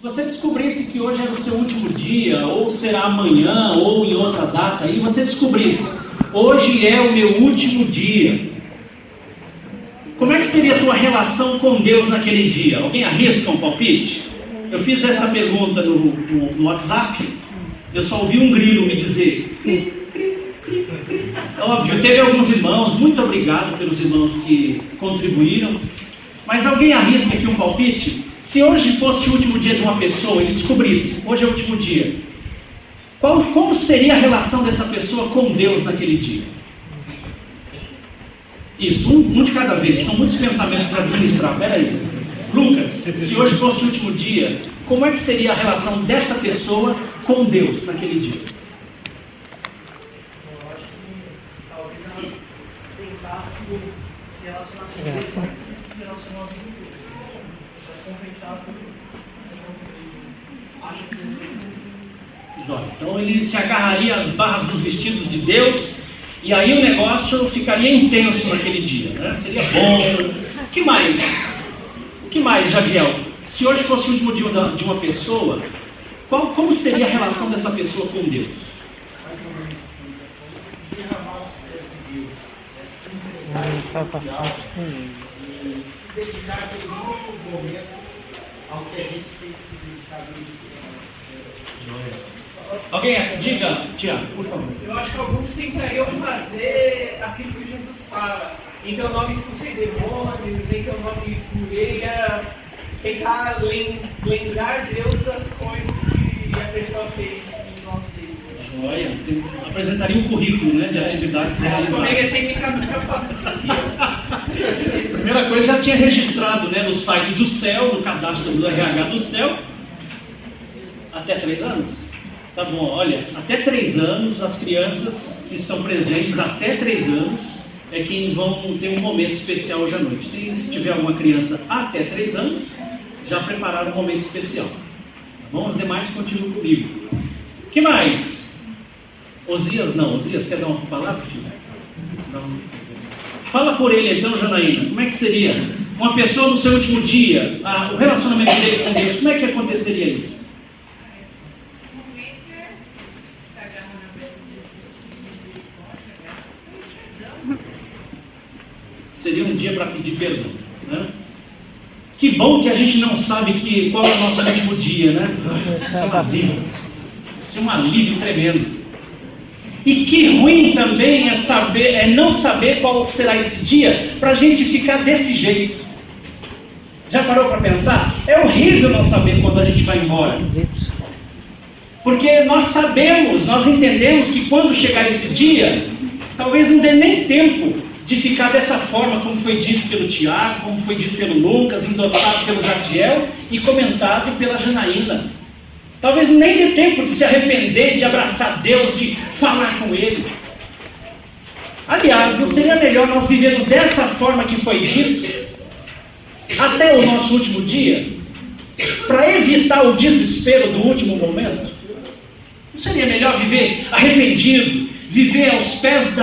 você descobrisse que hoje era o seu último dia, ou será amanhã, ou em outra data, e você descobrisse, hoje é o meu último dia, como é que seria a tua relação com Deus naquele dia? Alguém arrisca um palpite? Eu fiz essa pergunta no WhatsApp, eu só ouvi um grilo me dizer. É óbvio, teve alguns irmãos, muito obrigado pelos irmãos que contribuíram, mas alguém arrisca aqui um palpite? Se hoje fosse o último dia de uma pessoa, ele descobrisse, hoje é o último dia, como seria a relação dessa pessoa com Deus naquele dia? Isso, um de cada vez, são muitos pensamentos para administrar. Peraí, Lucas, se hoje fosse o último dia, como é que seria a relação desta pessoa com Deus naquele dia? Eu acho que talvez ela tentasse se relacionar com Deus, mas se relacionar com Deus. Então ele se agarraria às barras dos vestidos de Deus, e aí o negócio ficaria intenso naquele dia, né? Seria bom. O que mais? O que mais, Jadiel? Se hoje fosse o último dia de uma pessoa, como seria a relação dessa pessoa com Deus? Se derramar os pés de Deus, e se dedicar aqueles últimos momentos ao que a gente tem que se dedicar durante o tempo. Alguém diga, Tiago, por favor. Eu acho que alguns tentariam fazer aquilo que Jesus fala. Em teu nome expulsei demônios, em teu nome curei, tentar lembrar Deus das coisas que a pessoa fez em nome dele. Joia, apresentaria um currículo, né, de atividades realizadas. Comigo é sempre ficar no céu Primeira coisa, já tinha registrado, né, no site do céu, no cadastro do RH do céu, até 3 anos. Tá bom, olha, até 3 anos, as crianças que estão presentes até 3 anos é quem vão ter um momento especial hoje à noite. Se tiver alguma criança até 3 anos, já prepararam um momento especial. Tá bom? Os demais continuam comigo. O que mais? Osias não. Osias, quer dar uma palavra, filho? Não. Fala por ele então, Janaína. Como é que seria? Uma pessoa no seu último dia, o relacionamento dele com Deus, como é que aconteceria isso? Seria um dia para pedir perdão, né? Que bom que a gente não sabe qual é o nosso último dia, né? Isso é um alívio. Isso é um alívio tremendo. E que ruim também é não saber qual será esse dia, para a gente ficar desse jeito. Já parou para pensar? É horrível não saber quando a gente vai embora. Porque nós sabemos, nós entendemos que quando chegar esse dia, talvez não dê nem tempo de ficar dessa forma, como foi dito pelo Tiago, como foi dito pelo Lucas, endossado pelo Jadiel e comentado pela Janaína. Talvez nem dê tempo de se arrepender, de abraçar Deus, de falar com Ele. Aliás, não seria melhor nós vivermos dessa forma que foi dito, até o nosso último dia, para evitar o desespero do último momento? Não seria melhor viver arrependido, viver aos pés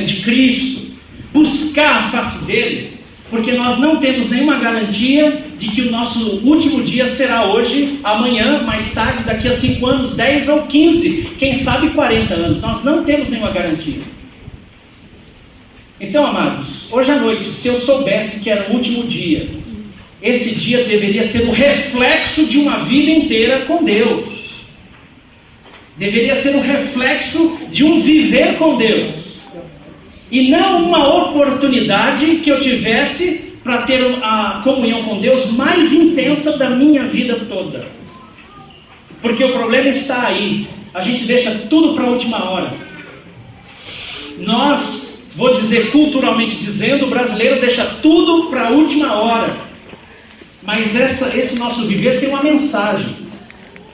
de Cristo, buscar a face dele, porque nós não temos nenhuma garantia de que o nosso último dia será hoje, amanhã, mais tarde, daqui a 5 anos, 10 ou 15, quem sabe 40 anos. Nós não temos nenhuma garantia. Então, amados, hoje à noite, se eu soubesse que era o último dia, esse dia deveria ser o reflexo de uma vida inteira com Deus. Deveria ser um reflexo de um viver com Deus. E não uma oportunidade que eu tivesse para ter a comunhão com Deus mais intensa da minha vida toda. Porque o problema está aí. A gente deixa tudo para a última hora. Nós, vou dizer culturalmente dizendo, o brasileiro deixa tudo para a última hora. Mas esse nosso viver tem uma mensagem.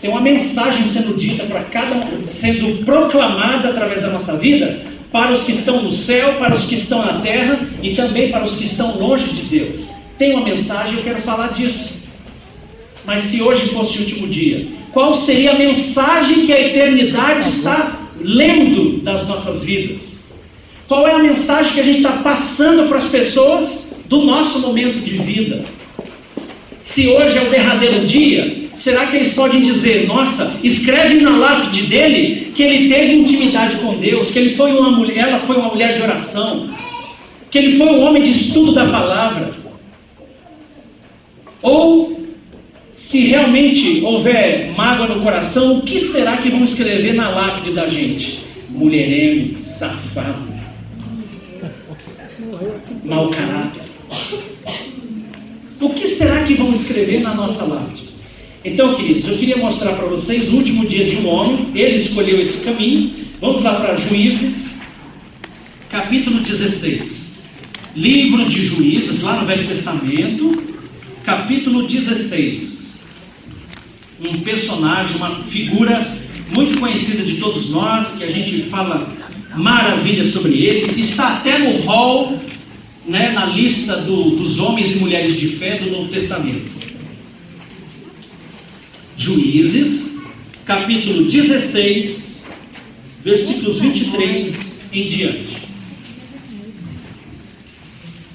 Tem uma mensagem sendo dita para cada um, sendo proclamada através da nossa vida, para os que estão no céu, para os que estão na terra e também para os que estão longe de Deus. Tem uma mensagem, eu quero falar disso. Mas se hoje fosse o último dia, qual seria a mensagem que a eternidade está lendo das nossas vidas? Qual é a mensagem que a gente está passando para as pessoas do nosso momento de vida? Se hoje é o derradeiro dia, será que eles podem dizer, nossa, escreve na lápide dele que ele teve intimidade com Deus, que ele foi uma mulher, ela foi uma mulher de oração, que ele foi um homem de estudo da palavra? Ou, se realmente houver mágoa no coração, o que será que vão escrever na lápide da gente? Mulherengo, safado, mau caráter. O que será que vão escrever na nossa lápide? Então, queridos, eu queria mostrar para vocês o último dia de um homem. Ele escolheu esse caminho. Vamos lá para Juízes, capítulo 16. Livro de Juízes, lá no Velho Testamento, capítulo 16. Um personagem, uma figura muito conhecida de todos nós, que a gente fala maravilha sobre ele. Está até no hall, né, na lista dos homens e mulheres de fé do Novo Testamento. Juízes, capítulo 16, versículos 23 em diante.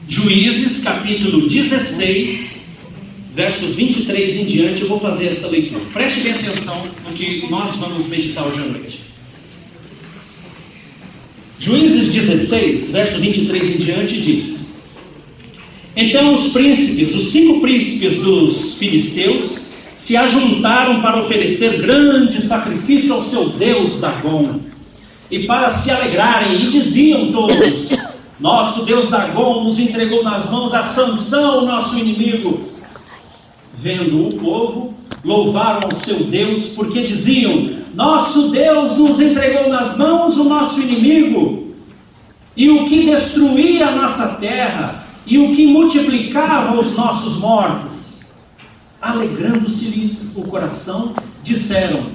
Juízes, capítulo 16, versos 23 em diante, eu vou fazer essa leitura. Preste bem atenção no que nós vamos meditar hoje à noite. Juízes 16, verso 23 em diante, diz: Então os príncipes, os 5 príncipes dos filisteus, se ajuntaram para oferecer grande sacrifício ao seu deus Dagom, e para se alegrarem, e diziam todos: Nosso deus Dagom nos entregou nas mãos a Sansão, nosso inimigo. Vendo o povo, louvaram ao seu Deus, porque diziam: Nosso Deus nos entregou nas mãos o nosso inimigo, e o que destruía a nossa terra, e o que multiplicava os nossos mortos. Alegrando-se-lhes o coração, disseram: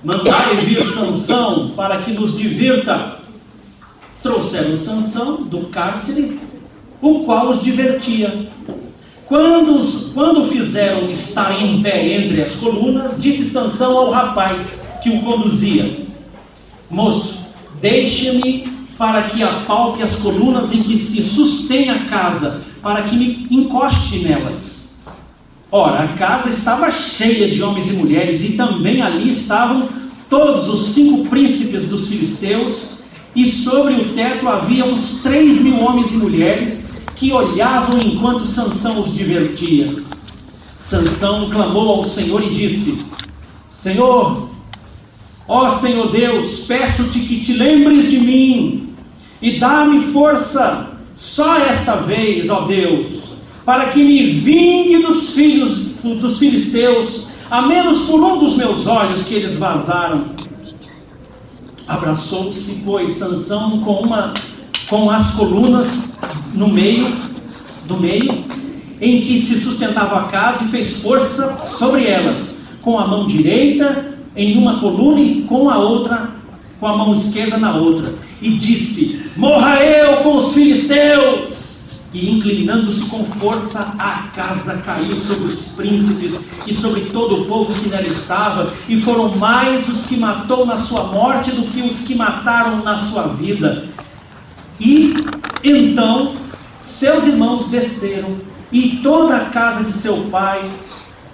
Mandai vir Sansão para que nos divirta. Trouxeram Sansão do cárcere, o qual os divertia. Quando fizeram estar em pé entre as colunas, disse Sansão ao rapaz que o conduzia: Moço, deixe-me para que apalpe as colunas em que se sustém a casa, para que me encoste nelas. Ora, a casa estava cheia de homens e mulheres, e também ali estavam todos os 5 príncipes dos filisteus, e sobre o teto havia uns 3.000 homens e mulheres, que olhavam enquanto Sansão os divertia. Sansão clamou ao Senhor e disse: Senhor, ó Senhor Deus, peço-te que te lembres de mim, e dá-me força só esta vez, ó Deus, para que me vingue dos filhos dos filisteus, a menos por um dos meus olhos que eles vazaram. Abraçou-se, pois, Sansão com as colunas do meio, em que se sustentava a casa, e fez força sobre elas, com a mão direita em uma coluna e com a mão esquerda na outra, e disse: Morra eu com os filisteus! E inclinando-se com força, a casa caiu sobre os príncipes e sobre todo o povo que nela estava, e foram mais os que matou na sua morte do que os que mataram na sua vida. E então seus irmãos desceram, e toda a casa de seu pai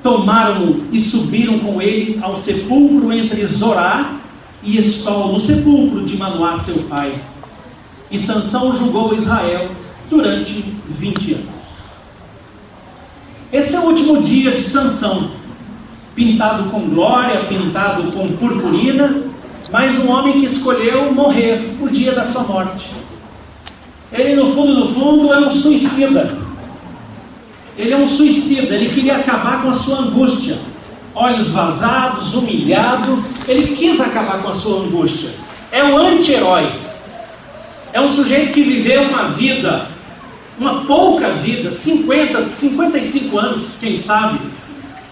tomaram-no e subiram com ele ao sepulcro entre Zorá e Estol, no sepulcro de Manoá seu pai. E Sansão julgou Israel durante 20 anos. Esse é o último dia de Sansão, pintado com glória, pintado com purpurina, mas um homem que escolheu morrer o dia da sua morte. Ele no fundo é um suicida. Ele é um suicida, ele queria acabar com a sua angústia. Olhos vazados, humilhado, ele quis acabar com a sua angústia. É um anti-herói. É um sujeito que viveu uma pouca vida, 50, 55 anos, quem sabe,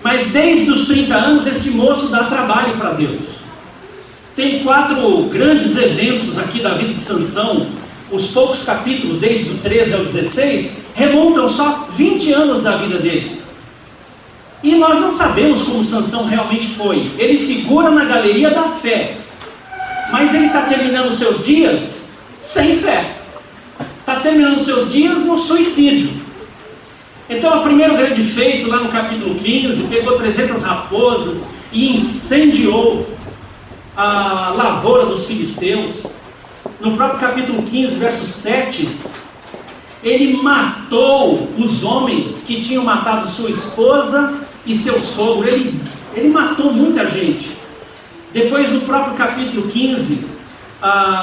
mas desde os 30 anos esse moço dá trabalho para Deus. Tem 4 grandes eventos aqui da vida de Sansão. Os poucos capítulos, desde o 13 ao 16, remontam só 20 anos da vida dele. E nós não sabemos como Sansão realmente foi. Ele figura na galeria da fé, mas ele está terminando os seus dias sem fé. Está terminando os seus dias no suicídio. Então, o primeiro grande feito, lá no capítulo 15, pegou 300 raposas e incendiou a lavoura dos filisteus. No próprio capítulo 15, verso 7, ele matou os homens que tinham matado sua esposa e seu sogro. Ele matou muita gente. Depois, no próprio capítulo 15,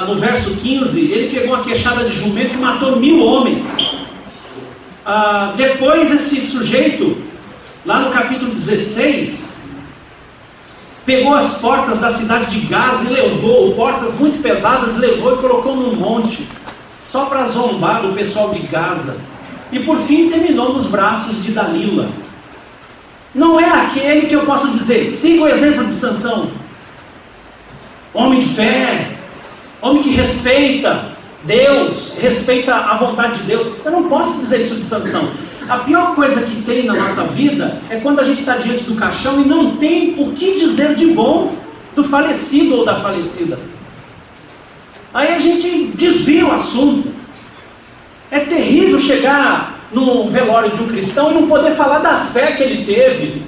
no verso 15, ele pegou uma queixada de jumento e matou 1000 homens. Depois, esse sujeito, lá no capítulo 16, pegou as portas da cidade de Gaza e levou, portas muito pesadas, levou e colocou num monte, só para zombar do pessoal de Gaza. E por fim terminou nos braços de Dalila. Não é aquele que eu posso dizer, siga o exemplo de Sansão. Homem de fé, homem que respeita Deus, respeita a vontade de Deus. Eu não posso dizer isso de Sansão. A pior coisa que tem na nossa vida é quando a gente está diante do caixão e não tem o que dizer de bom do falecido ou da falecida. Aí a gente desvia o assunto. É terrível chegar no velório de um cristão e não poder falar da fé que ele teve,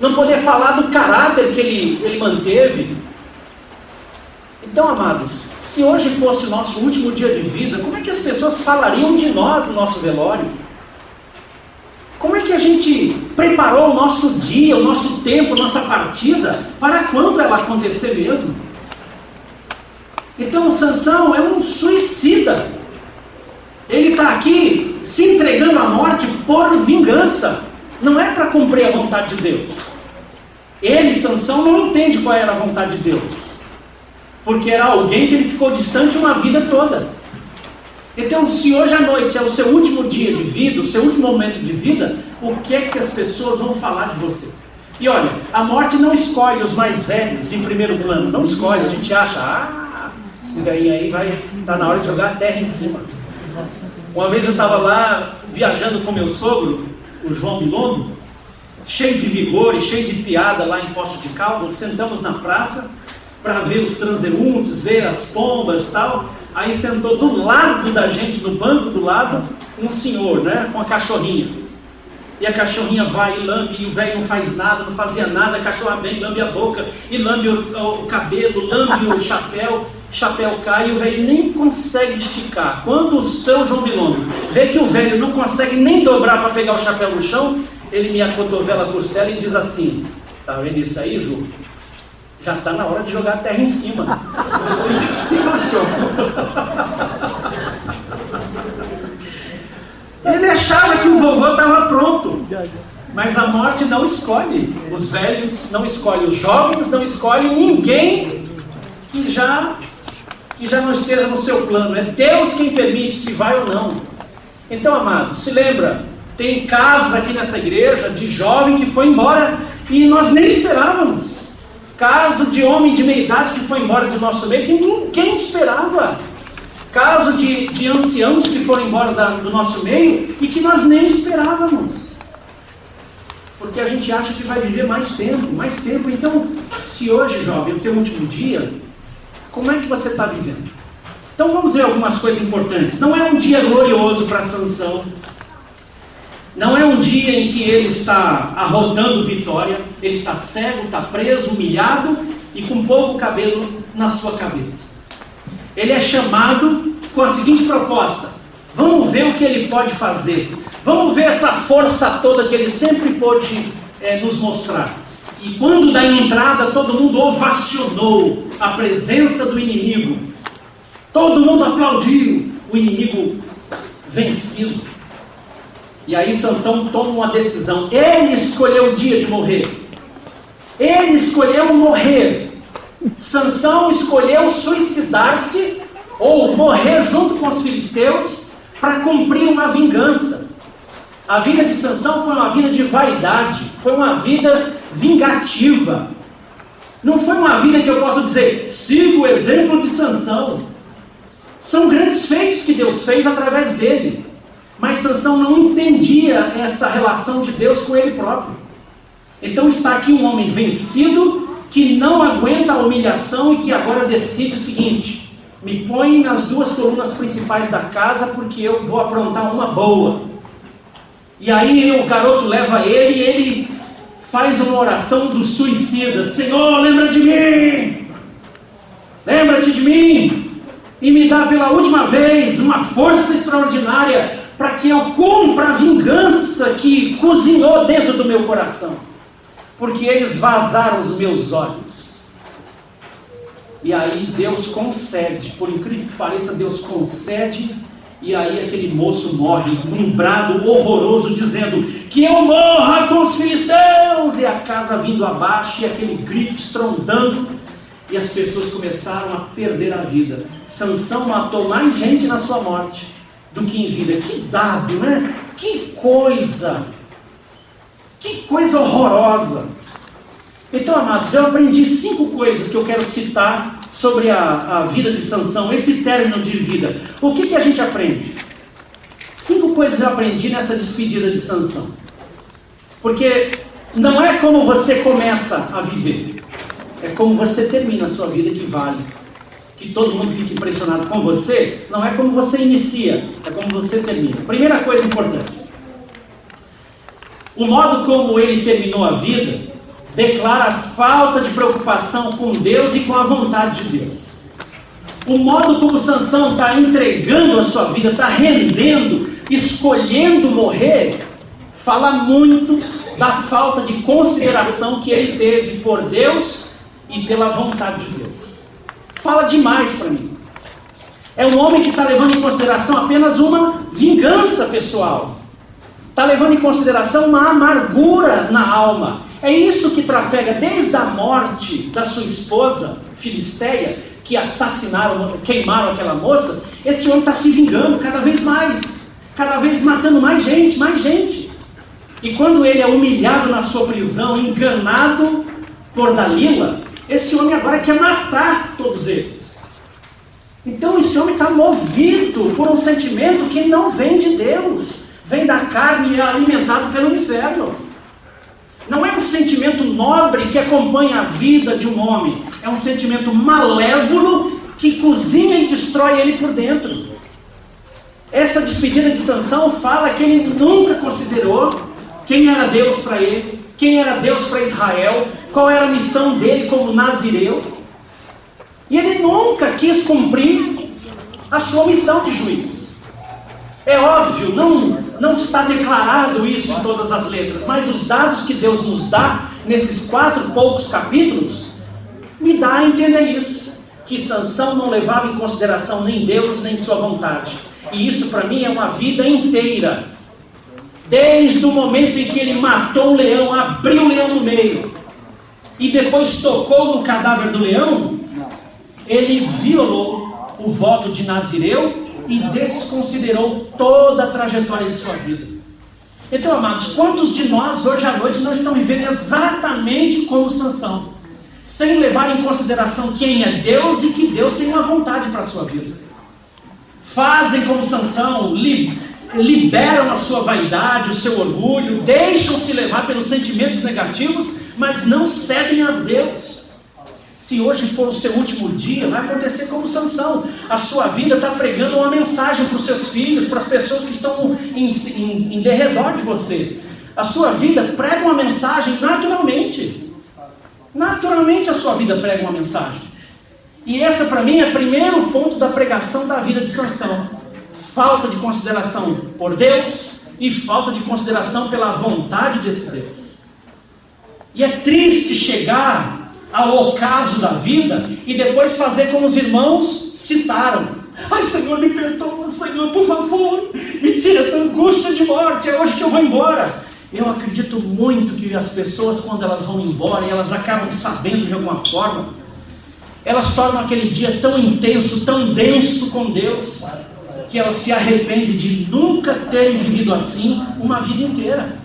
não poder falar do caráter que ele manteve. Então, amados, se hoje fosse o nosso último dia de vida, como é que as pessoas falariam de nós no nosso velório? Como é que a gente preparou o nosso dia, o nosso tempo, a nossa partida, para quando ela acontecer mesmo? Então, Sansão é um suicida. Ele está aqui se entregando à morte por vingança. Não é para cumprir a vontade de Deus. Ele, Sansão, não entende qual era a vontade de Deus, porque era alguém que ele ficou distante uma vida toda. Então, se hoje à noite é o seu último dia de vida, o seu último momento de vida, o que é que as pessoas vão falar de você? E olha, a morte não escolhe os mais velhos em primeiro plano, não escolhe. A gente acha, esse daí aí vai estar na hora de jogar a terra em cima. Uma vez eu estava lá viajando com meu sogro, o João Bilondo, cheio de vigor e cheio de piada lá em Poços de Caldas. Sentamos na praça para ver os transeuntes, ver as pombas e tal. Aí sentou do lado da gente, no banco do lado, um senhor, né, com a cachorrinha. E a cachorrinha vai e lambe, e o velho não faz nada, não fazia nada. A cachorra vem, lambe a boca, e lambe o cabelo, lambe o chapéu cai, e o velho nem consegue esticar. Quando o seu João Bilondo vê que o velho não consegue nem dobrar para pegar o chapéu no chão, ele me acotovela a costela e diz assim: tá vendo isso aí, Ju? Já está na hora de jogar a terra em cima. Ele achava que o vovô estava pronto. Mas a morte não escolhe os velhos, não escolhe os jovens, não escolhe ninguém que já não esteja no seu plano. É Deus quem permite se vai ou não. Então, amados, se lembra, tem casos aqui nessa igreja de jovem que foi embora e nós nem esperávamos. Caso de homem de meia idade que foi embora do nosso meio, que ninguém esperava. Caso de anciãos que foram embora do nosso meio e que nós nem esperávamos. Porque a gente acha que vai viver mais tempo. Então, se hoje, jovem, é o teu último dia, como é que você está vivendo? Então vamos ver algumas coisas importantes. Não é um dia glorioso para Sansão. Não é um dia em que ele está arrotando vitória. Ele está cego, está preso, humilhado e com pouco cabelo na sua cabeça. Ele é chamado com a seguinte proposta: vamos ver o que ele pode fazer. Vamos ver essa força toda que ele sempre pôde nos mostrar. E quando da entrada todo mundo ovacionou a presença do inimigo. Todo mundo aplaudiu o inimigo vencido. E aí Sansão toma uma decisão. Ele escolheu o dia de morrer. Ele escolheu morrer. Sansão escolheu suicidar-se ou morrer junto com os filisteus para cumprir uma vingança. A vida de Sansão foi uma vida de vaidade, foi uma vida vingativa. Não foi uma vida que eu posso dizer, siga o exemplo de Sansão. São grandes feitos que Deus fez através dele. Mas Sansão não entendia essa relação de Deus com ele próprio. Então está aqui um homem vencido, que não aguenta a humilhação e que agora decide o seguinte: me põe nas 2 colunas principais da casa, porque eu vou aprontar uma boa. E aí o garoto leva ele e ele faz uma oração do suicida: Senhor, lembra de mim, lembra-te de mim, e me dá pela última vez uma força extraordinária para que eu cumpra a vingança que cozinhou dentro do meu coração, porque eles vazaram os meus olhos. E aí Deus concede, por incrível que pareça, Deus concede, e aí aquele moço morre num brado horroroso, dizendo: que eu morra com os filisteus, e a casa vindo abaixo, e aquele grito estrondando, e as pessoas começaram a perder a vida. Sansão matou mais gente na sua morte do que em vida. Que dado, né? Que coisa horrorosa. Então, amados, eu aprendi 5 coisas que eu quero citar sobre a vida de Sansão, esse término de vida. O que a gente aprende? 5 coisas eu aprendi nessa despedida de Sansão. Porque não é como você começa a viver, é como você termina a sua vida que vale. Que todo mundo fique impressionado com você, não é como você inicia, é como você termina. Primeira coisa importante: o modo como ele terminou a vida declara a falta de preocupação com Deus e com a vontade de Deus. O modo como Sansão está entregando a sua vida, está rendendo, escolhendo morrer, fala muito da falta de consideração que ele teve por Deus e pela vontade de Deus. Fala demais para mim. É um homem que está levando em consideração apenas uma vingança pessoal. Está levando em consideração uma amargura na alma. É isso que trafega desde a morte da sua esposa, Filisteia, que assassinaram, queimaram aquela moça. Esse homem está se vingando cada vez mais, cada vez matando mais gente. E quando ele é humilhado na sua prisão, enganado por Dalila, esse homem agora quer matar todos eles. Então esse homem está movido por um sentimento que não vem de Deus, vem da carne e é alimentado pelo inferno. Não é um sentimento nobre que acompanha a vida de um homem, é um sentimento malévolo que cozinha e destrói ele por dentro. Essa despedida de Sansão fala que ele nunca considerou quem era Deus para ele, quem era Deus para Israel, qual era a missão dele como nazireu. E ele nunca quis cumprir a sua missão de juiz. É óbvio, não está declarado isso em todas as letras, mas os dados que Deus nos dá nesses 4 poucos capítulos me dá a entender isso, que Sansão não levava em consideração nem Deus nem sua vontade. E isso para mim é uma vida inteira. Desde o momento em que ele matou um leão, abriu o leão no meio e depois tocou no cadáver do leão, ele violou o voto de nazireu e desconsiderou toda a trajetória de sua vida. Então, amados, quantos de nós hoje à noite não estão vivendo exatamente como Sansão, sem levar em consideração quem é Deus e que Deus tem uma vontade para a sua vida? Fazem como Sansão, liberam a sua vaidade, o seu orgulho, deixam-se levar pelos sentimentos negativos, mas não cedem a Deus. Se hoje for o seu último dia, vai acontecer como Sansão. A sua vida está pregando uma mensagem para os seus filhos, para as pessoas que estão em derredor de você. A sua vida prega uma mensagem naturalmente. Naturalmente a sua vida prega uma mensagem. E essa para mim é o primeiro ponto da pregação da vida de Sansão. Falta de consideração por Deus e falta de consideração pela vontade desse Deus. E é triste chegar ao ocaso da vida e depois fazer como os irmãos citaram: ai, Senhor, me perdoa, Senhor, por favor, me tira essa angústia de morte, é hoje que eu vou embora. Eu acredito muito que as pessoas, quando elas vão embora e elas acabam sabendo de alguma forma, elas tornam aquele dia tão intenso, tão denso com Deus, que elas se arrependem de nunca terem vivido assim uma vida inteira.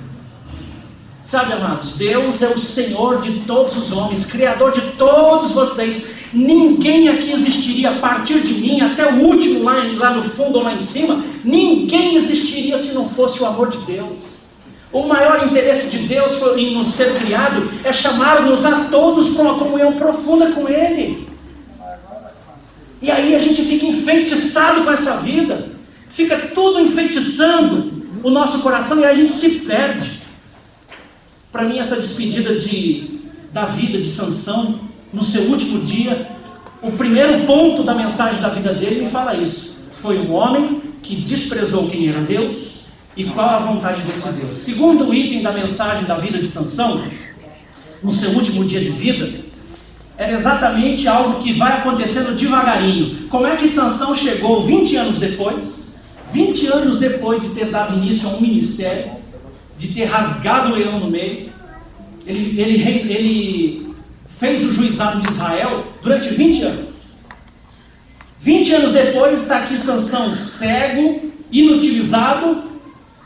Sabe, amados, Deus é o Senhor de todos os homens, Criador de todos vocês. Ninguém aqui existiria a partir de mim, até o último lá no fundo ou lá em cima. Ninguém existiria se não fosse o amor de Deus. O maior interesse de Deus em nos ter criado é chamar-nos a todos para uma comunhão profunda com Ele. E aí a gente fica enfeitiçado com essa vida, fica tudo enfeitiçando. o nosso coração e a gente se perde. Para mim, essa despedida da vida de Sansão, no seu último dia, o primeiro ponto da mensagem da vida dele me fala isso. Foi um homem que desprezou quem era Deus e qual a vontade desse Deus. Segundo item da mensagem da vida de Sansão, no seu último dia de vida, era exatamente algo que vai acontecendo devagarinho. Como é que Sansão chegou 20 anos depois, 20 anos depois de ter dado início a um ministério, de ter rasgado o leão no meio, ele fez o juizado de Israel durante 20 anos. 20 anos depois está aqui Sansão cego, inutilizado,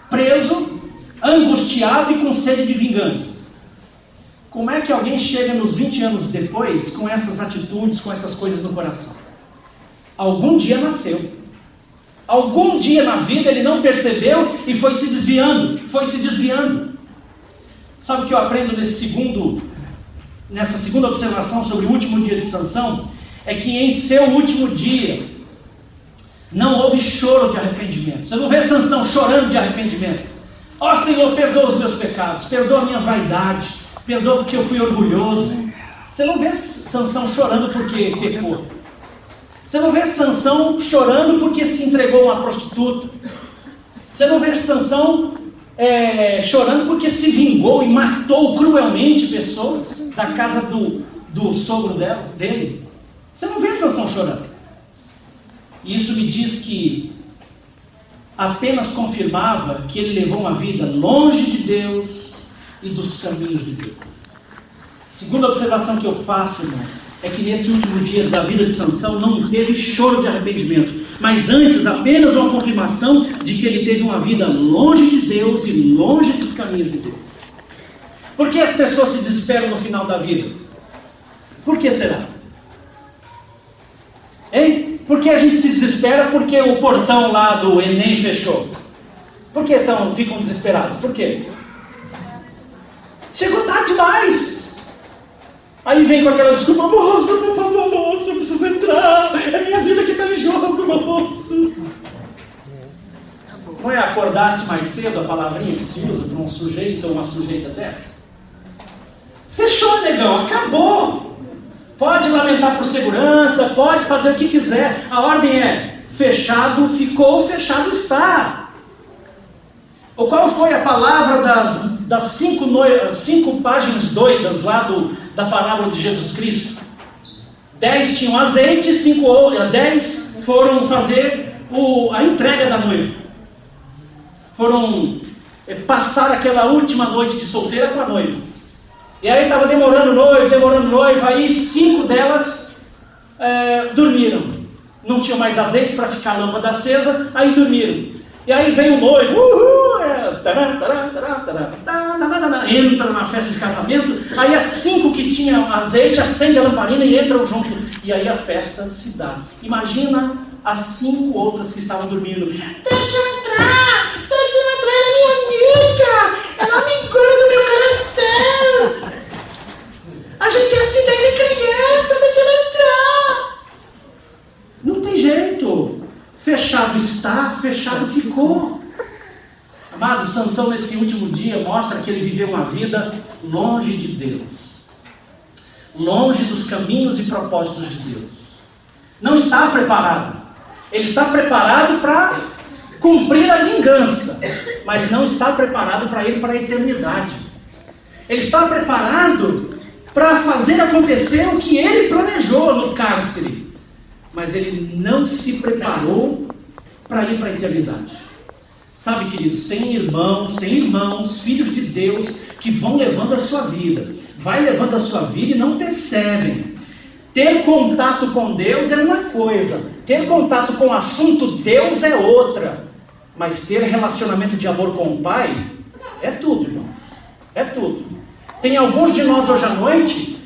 preso, angustiado e com sede de vingança. Como é que alguém chega nos 20 anos depois com essas atitudes, com essas coisas no coração? Algum dia nasceu. Algum dia na vida ele não percebeu e foi se desviando. Sabe o que eu aprendo nessa segunda observação sobre o último dia de Sansão? É que em seu último dia não houve choro de arrependimento. Você não vê Sansão chorando de arrependimento. Ó Senhor, perdoa os meus pecados, perdoa a minha vaidade, perdoa porque eu fui orgulhoso. Você não vê Sansão chorando porque pecou. Você não vê Sansão chorando porque se entregou a uma prostituta. Você não vê Sansão chorando porque se vingou e matou cruelmente pessoas da casa do sogro dele. Você não vê Sansão chorando. E isso me diz que apenas confirmava que ele levou uma vida longe de Deus e dos caminhos de Deus. Segunda observação que eu faço, irmãos, é que nesse último dia da vida de Sansão não teve choro de arrependimento, mas antes apenas uma confirmação de que ele teve uma vida longe de Deus e longe dos caminhos de Deus. Por que as pessoas se desesperam no final da vida? Por que será? Hein? Por que a gente se desespera porque o portão lá do Enem fechou? Por que ficam desesperados? Por quê? Chegou tarde demais. Aí vem com aquela desculpa: moço, por favor, moço, eu preciso entrar, é minha vida que está em jogo, moço. Não é acordar-se mais cedo, a palavrinha que se usa para um sujeito ou uma sujeita dessa? Fechou, negão, acabou. Pode lamentar por segurança, pode fazer o que quiser. A ordem é: fechado ficou, fechado está. Ou qual foi a palavra das 5 páginas doidas lá da parábola de Jesus Cristo? 10 tinham azeite, 10 foram fazer a entrega da noiva. Foram passar aquela última noite de solteira com a noiva. E aí estava demorando noiva, aí 5 delas dormiram. Não tinham mais azeite para ficar a lâmpada acesa, aí dormiram. E aí vem o noivo, entra na festa de casamento, aí as 5 que tinham azeite acendem a lamparina e entram junto. E aí a festa se dá. Imagina as 5 outras que estavam dormindo. Deixa eu entrar, ela é minha amiga, ela me engorda do meu coração. A gente é assim desde criança, deixa ela entrar. Não tem jeito. Fechado está, fechado ficou. Amado, Sansão nesse último dia mostra que ele viveu uma vida longe de Deus, longe dos caminhos e propósitos de Deus. Não está preparado. Ele está preparado para cumprir a vingança, mas não está preparado para ir para a eternidade. Ele está preparado para fazer acontecer o que ele planejou no cárcere, mas ele não se preparou para ir para a eternidade. Sabe, queridos, tem irmãos, filhos de Deus, que vão levando a sua vida. Vai levando a sua vida e não percebem. Ter contato com Deus é uma coisa, ter contato com o assunto Deus é outra. Mas ter relacionamento de amor com o Pai é tudo, irmão. É tudo. Tem alguns de nós hoje à noite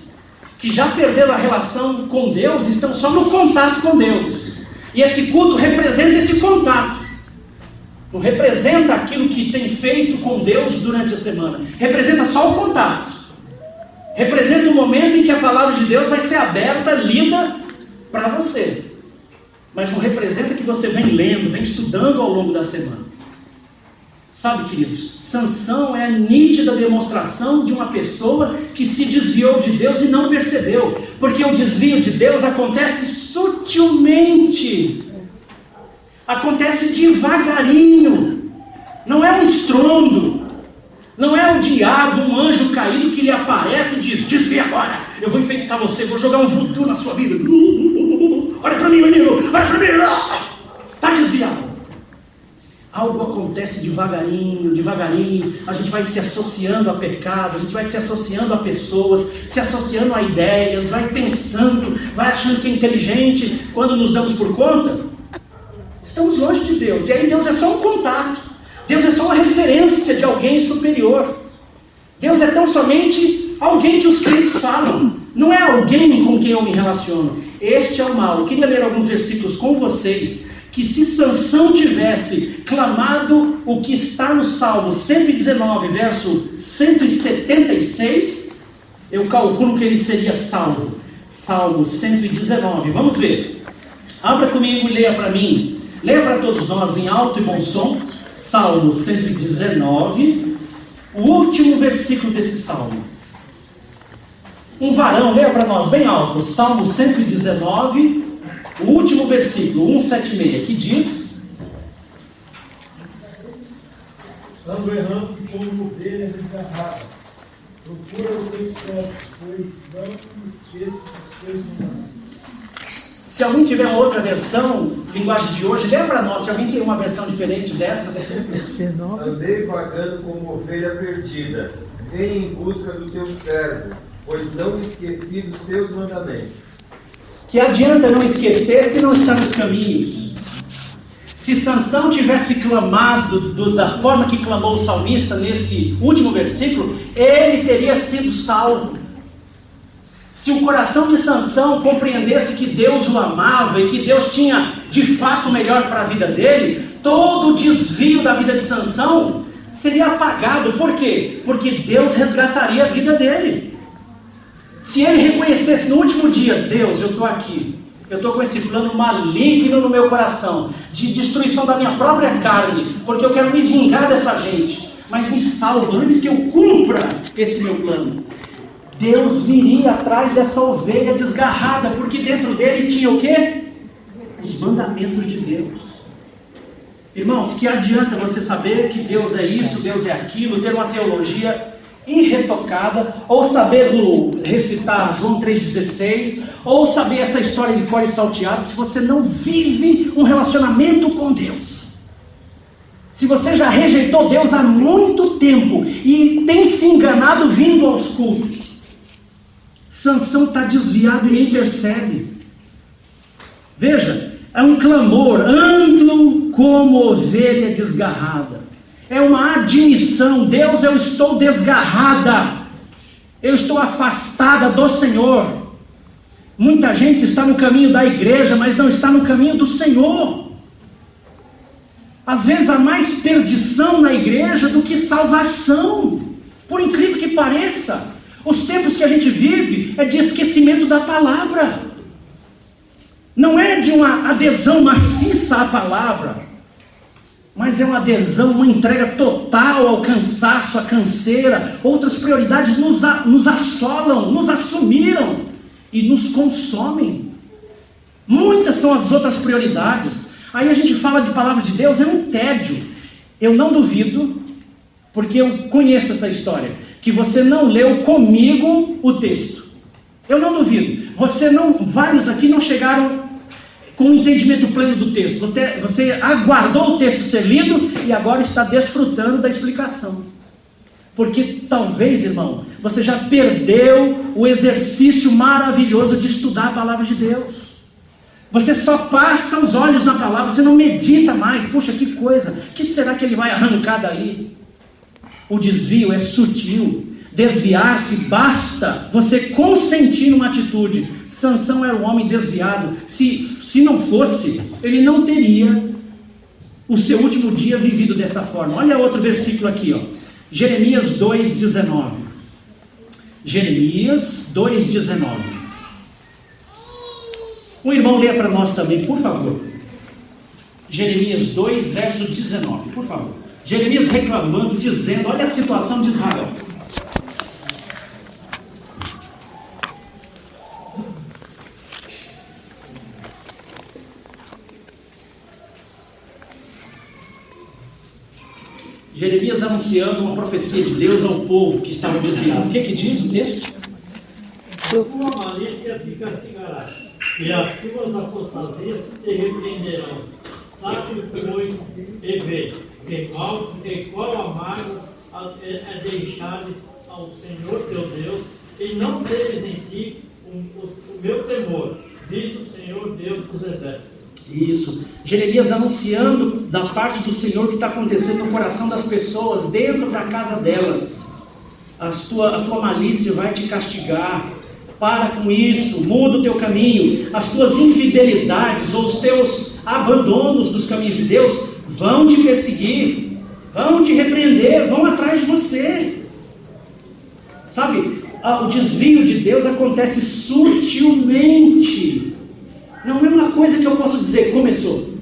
que já perderam a relação com Deus, estão só no contato com Deus. E esse culto representa esse contato. Não representa aquilo que tem feito com Deus durante a semana. Representa só o contato. Representa o momento em que a palavra de Deus vai ser aberta, lida para você. Mas não representa que você vem lendo, vem estudando ao longo da semana. Sabe, queridos, Sansão é a nítida demonstração de uma pessoa que se desviou de Deus e não percebeu, porque o desvio de Deus acontece sutilmente, acontece devagarinho, não é um estrondo, não é o diabo, um anjo caído que lhe aparece e diz: desvia agora, eu vou enfeitiçar você, vou jogar um voodoo na sua vida, olha para mim, menino, olha para mim, está desviado. Algo acontece devagarinho, devagarinho, a gente vai se associando a pecado, a gente vai se associando a pessoas, se associando a ideias, vai pensando, vai achando que é inteligente. Quando nos damos por conta, estamos longe de Deus, e aí Deus é só um contato, Deus é só uma referência de alguém superior, Deus é tão somente alguém que os crentes falam, não é alguém com quem eu me relaciono. Este é o mal. Eu queria ler alguns versículos com vocês, que se Sansão tivesse clamado o que está no Salmo 119, verso 176, eu calculo que ele seria salvo. Salmo 119, vamos ver. Abra comigo e leia para mim. Leia para todos nós em alto e bom som. Salmo 119, o último versículo desse salmo. Um varão, leia para nós bem alto. Salmo 119, o último versículo, 176, que diz: ando errando como ovelha desgarrada, procura o teu certo, pois não me esqueço das coisas humanas. Se alguém tiver uma outra versão, linguagem de hoje, lê para nós. Se alguém tem uma versão diferente dessa. Andei vagando como ovelha perdida, venha em busca do teu servo, pois não me esqueci dos teus mandamentos. Que adianta não esquecer se não está nos caminhos? Se Sansão tivesse clamado da forma que clamou o salmista nesse último versículo, ele teria sido salvo. Se o coração de Sansão compreendesse que Deus o amava e que Deus tinha de fato o melhor para a vida dele, todo o desvio da vida de Sansão seria apagado. Por quê? Porque Deus resgataria a vida dele. Se ele reconhecesse no último dia: Deus, eu estou aqui, eu estou com esse plano maligno no meu coração, de destruição da minha própria carne, porque eu quero me vingar dessa gente, mas me salva antes que eu cumpra esse meu plano. Deus viria atrás dessa ovelha desgarrada, porque dentro dele tinha o quê? Os mandamentos de Deus. Irmãos, que adianta você saber que Deus é isso, Deus é aquilo, ter uma teologia irretocada, ou saber recitar João 3,16, ou saber essa história de cor e salteado, se você não vive um relacionamento com Deus. Se você já rejeitou Deus há muito tempo e tem se enganado vindo aos cultos, Sansão está desviado e nem percebe. Veja, é um clamor: ando como ovelha desgarrada. É uma admissão: Deus, eu estou desgarrada, eu estou afastada do Senhor. Muita gente está no caminho da igreja, mas não está no caminho do Senhor. Às vezes há mais perdição na igreja do que salvação, por incrível que pareça. Os tempos que a gente vive é de esquecimento da palavra, não é de uma adesão maciça à palavra, mas é uma adesão, uma entrega total ao cansaço, à canseira. Outras prioridades nos assolam, nos assumiram e nos consomem. Muitas são as outras prioridades. Aí a gente fala de palavra de Deus, é um tédio. Eu não duvido, porque eu conheço essa história, que você não leu comigo o texto. Eu não duvido. Vários aqui não chegaram com o entendimento pleno do texto. Você aguardou o texto ser lido e agora está desfrutando da explicação. Porque talvez, irmão, você já perdeu o exercício maravilhoso de estudar a palavra de Deus. Você só passa os olhos na palavra, você não medita mais. Puxa, que coisa, o que será que ele vai arrancar daí? O desvio é sutil. Desviar-se, basta você consentir numa atitude. Sansão era um homem desviado. Se não fosse, ele não teria o seu último dia vivido dessa forma. Olha outro versículo aqui, ó. Jeremias 2,19. Jeremias 2,19. Um irmão leia para nós também, por favor. Jeremias 2, verso 19, por favor. Jeremias reclamando, dizendo: olha a situação de Israel. Jeremias anunciando uma profecia de Deus ao povo que estava desviado. O que diz o texto? Tua malícia te castigará, e as tuas apostasias te repreenderão. Sabe, pois, e vê, que qual amargo é deixares ao Senhor teu Deus, e não teres em ti o meu temor, diz o Senhor Deus dos exércitos. Isso, Jeremias anunciando da parte do Senhor o que está acontecendo no coração das pessoas, dentro da casa delas. A tua malícia vai te castigar. Para com isso, muda o teu caminho. As tuas infidelidades ou os teus abandonos dos caminhos de Deus vão te perseguir, vão te repreender, vão atrás de você. Sabe, o desvio de Deus acontece sutilmente. Não é uma coisa que eu posso dizer, começou.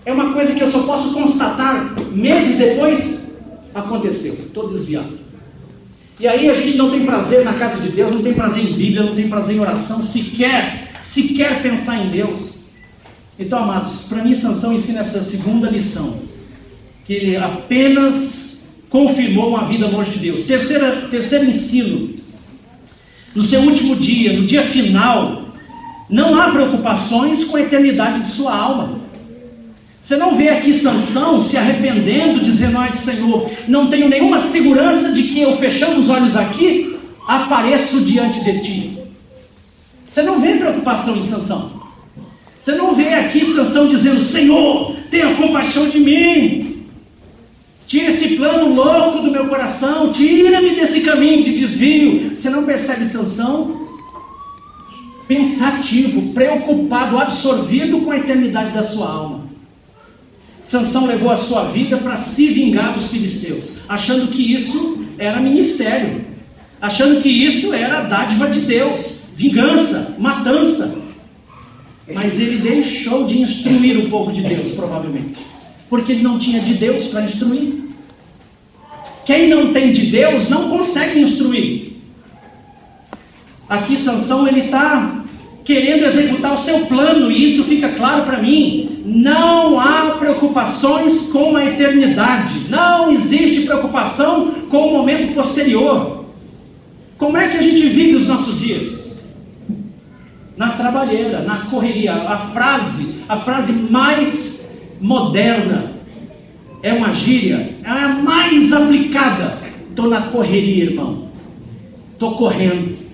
É uma coisa que eu só posso constatar meses depois, aconteceu, estou desviado. E aí a gente não tem prazer na casa de Deus, não tem prazer em Bíblia, não tem prazer em oração, sequer pensar em Deus. Então, amados, para mim Sansão ensina essa segunda lição, que ele apenas confirmou uma vida longe de Deus. Terceiro ensino: no seu último dia, no dia final, não há preocupações com a eternidade de sua alma. Você não vê aqui Sansão se arrependendo, dizendo: ai Senhor, não tenho nenhuma segurança de que eu, fechando os olhos aqui, apareço diante de ti. Você não vê preocupação em Sansão. Você não vê aqui Sansão dizendo: Senhor, tenha compaixão de mim, tira esse plano louco do meu coração, tira-me desse caminho de desvio. Você não percebe Sansão pensativo, preocupado, absorvido com a eternidade da sua alma. Sansão levou a sua vida para se vingar dos filisteus, achando que isso era ministério, achando que isso era a dádiva de Deus, vingança, matança. Mas ele deixou de instruir o povo de Deus, provavelmente, porque ele não tinha de Deus para instruir. Quem não tem de Deus não consegue instruir. Aqui Sansão, ele está querendo executar o seu plano, e isso fica claro para mim. Não há preocupações com a eternidade, não existe preocupação com o momento posterior. Como é que a gente vive os nossos dias? Na trabalheira, na correria. A frase mais moderna, é uma gíria, é a mais aplicada: estou na correria, irmão, estou correndo.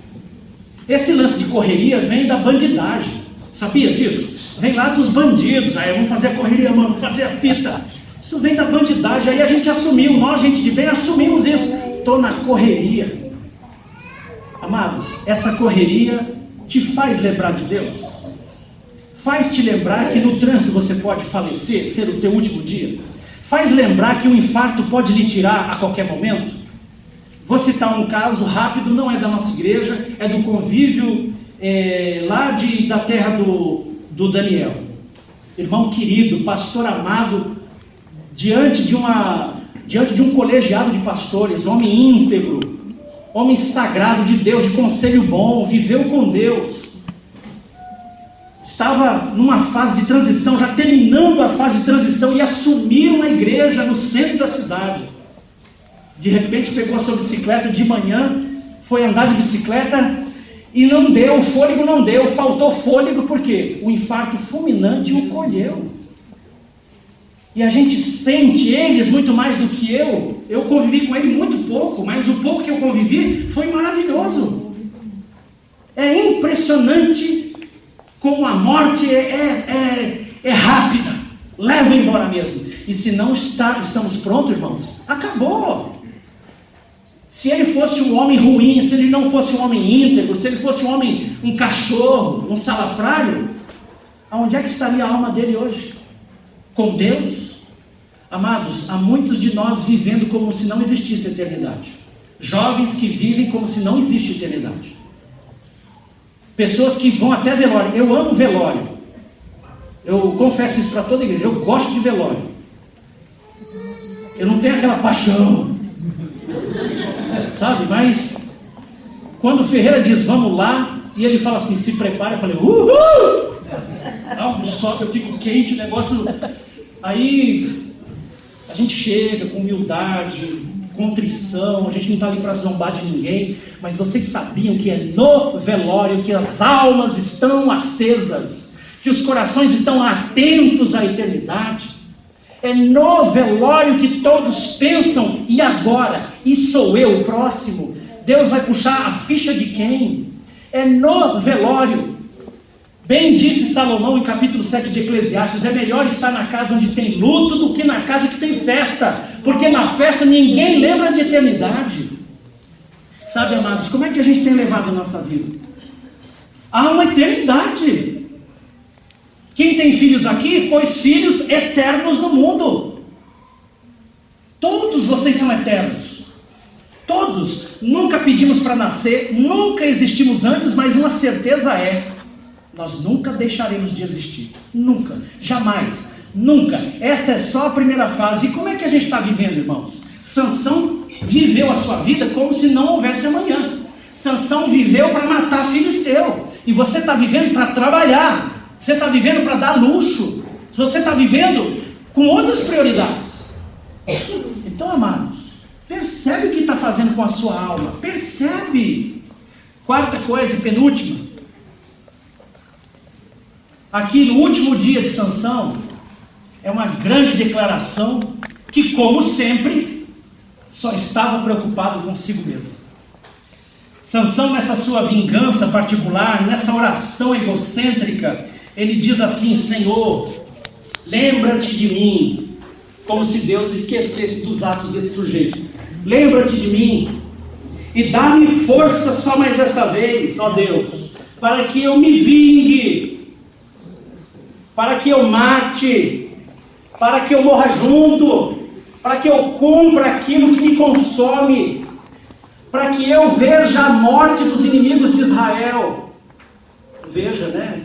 Esse lance de correria vem da bandidagem, sabia disso? Vem lá dos bandidos. Aí vamos fazer a correria, mano, vamos fazer a fita. Isso vem da bandidagem. Aí a gente assumiu, nós, gente de bem, assumimos isso. Estou na correria. Amados, essa correria te faz lembrar de Deus? Faz te lembrar que no trânsito você pode falecer, ser o teu último dia? Faz lembrar que um infarto pode lhe tirar a qualquer momento? Vou citar um caso rápido, não é da nossa igreja, é do convívio lá da terra do Daniel. Irmão querido, pastor amado, diante de um colegiado de pastores, homem íntegro, homem sagrado de Deus, de conselho bom, viveu com Deus. Estava numa fase de transição, já terminando a fase de transição, e assumiu uma igreja no centro da cidade. De repente pegou a sua bicicleta de manhã, foi andar de bicicleta e não deu, o fôlego não deu, faltou fôlego, por quê? O infarto fulminante o colheu. E a gente sente eles muito mais do que eu convivi com ele muito pouco, mas o pouco que eu convivi foi maravilhoso. É impressionante como a morte é rápida, leva embora mesmo. E se não estamos prontos, irmãos, acabou. Se ele fosse um homem ruim, se ele não fosse um homem íntegro, se ele fosse um cachorro, um salafrário, aonde é que estaria a alma dele hoje? Com Deus? Amados, há muitos de nós vivendo como se não existisse eternidade. Jovens que vivem como se não existe eternidade. Pessoas que vão até velório. Eu amo velório. Eu confesso isso para toda a igreja. Eu gosto de velório. Eu não tenho aquela paixão, sabe? Mas quando o Ferreira diz, vamos lá, e ele fala assim, se prepara, eu falei, uhul! Não, só que eu fico quente, o negócio... Aí a gente chega com humildade, contrição, a gente não está ali para zombar de ninguém, mas vocês sabiam que é no velório que as almas estão acesas, que os corações estão atentos à eternidade? É no velório que todos pensam, e agora? E sou eu o próximo? Deus vai puxar a ficha de quem? É no velório. Bem disse Salomão em capítulo 7 de Eclesiastes, é melhor estar na casa onde tem luto do que na casa que tem festa, porque na festa ninguém lembra de eternidade. Sabe, amados, como é que a gente tem levado a nossa vida? Há uma eternidade. Quem tem filhos aqui, pôs filhos eternos no mundo. Todos vocês são eternos. Todos. Nunca pedimos para nascer, nunca existimos antes, mas uma certeza é, nós nunca deixaremos de existir. Nunca. Jamais. Nunca. Essa é só a primeira fase. E como é que a gente está vivendo, irmãos? Sansão viveu a sua vida como se não houvesse amanhã. Sansão viveu para matar Filisteu. E você está vivendo para trabalhar. Você está vivendo para dar luxo. Você está vivendo com outras prioridades. Então, amados, percebe o que está fazendo com a sua alma. Percebe. Quarta coisa e penúltima. Aqui no último dia de Sansão, é uma grande declaração que, como sempre, só estava preocupado consigo mesmo. Sansão, nessa sua vingança particular, nessa oração egocêntrica, ele diz assim, Senhor, lembra-te de mim, como se Deus esquecesse dos atos desse sujeito. Lembra-te de mim e dá-me força só mais desta vez, ó Deus, para que eu me vingue, para que eu mate, para que eu morra junto, para que eu cumpra aquilo que me consome, para que eu veja a morte dos inimigos de Israel. Veja, né?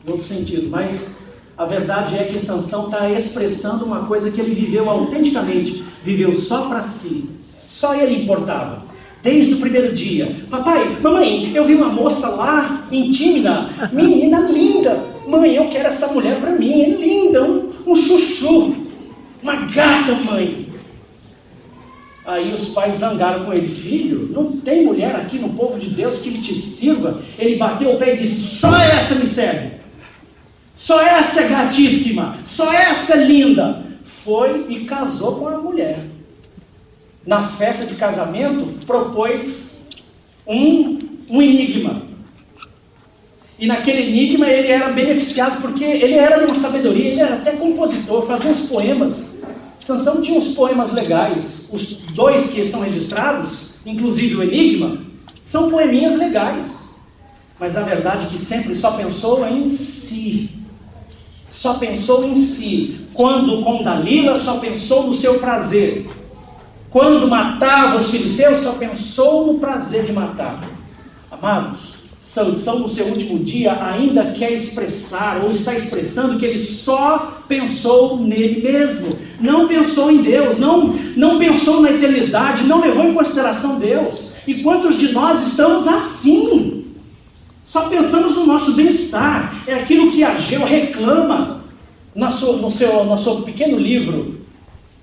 Em outro sentido, mas a verdade é que Sansão está expressando uma coisa que ele viveu autenticamente, viveu só para si, só ele importava, desde o primeiro dia. Papai, mamãe, eu vi uma moça lá em Tímina, menina linda, mãe, eu quero essa mulher para mim, é linda, um chuchu, uma gata, mãe. Aí os pais zangaram com ele, filho, não tem mulher aqui no povo de Deus que te sirva. Ele bateu o pé e disse, só essa me serve. Só essa é gatíssima, só essa é linda. Foi e casou com a mulher. Na festa de casamento, propôs um enigma. E naquele enigma ele era beneficiado, porque ele era de uma sabedoria, ele era até compositor, fazia uns poemas. Sansão tinha uns poemas legais. Os dois que são registrados, inclusive o enigma, são poeminhas legais. Mas a verdade é que sempre só pensou em si. Só pensou em si. Quando com Dalila, só pensou no seu prazer. Quando matava os filisteus, só pensou no prazer de matar. Amados, Sansão no seu último dia ainda quer expressar, ou está expressando, que ele só pensou nele mesmo. Não pensou em Deus, não pensou na eternidade, não levou em consideração Deus. E quantos de nós estamos assim? Só pensamos no nosso bem-estar. É aquilo que Ageu reclama no seu pequeno livro.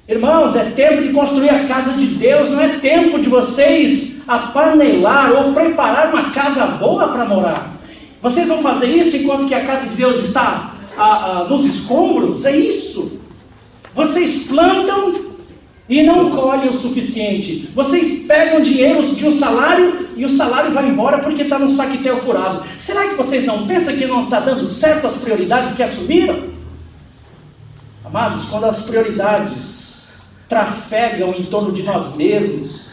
Irmãos, é tempo de construir a casa de Deus, não é tempo de vocês apanelar ou preparar uma casa boa para morar. Vocês vão fazer isso enquanto que a casa de Deus está nos escombros? É isso. Vocês plantam e não colhem o suficiente. Vocês pegam dinheiro de um salário e o salário vai embora porque está num saquetel furado. Será que vocês não pensam que não está dando certo as prioridades que assumiram? Amados, quando as prioridades trafegam em torno de nós mesmos,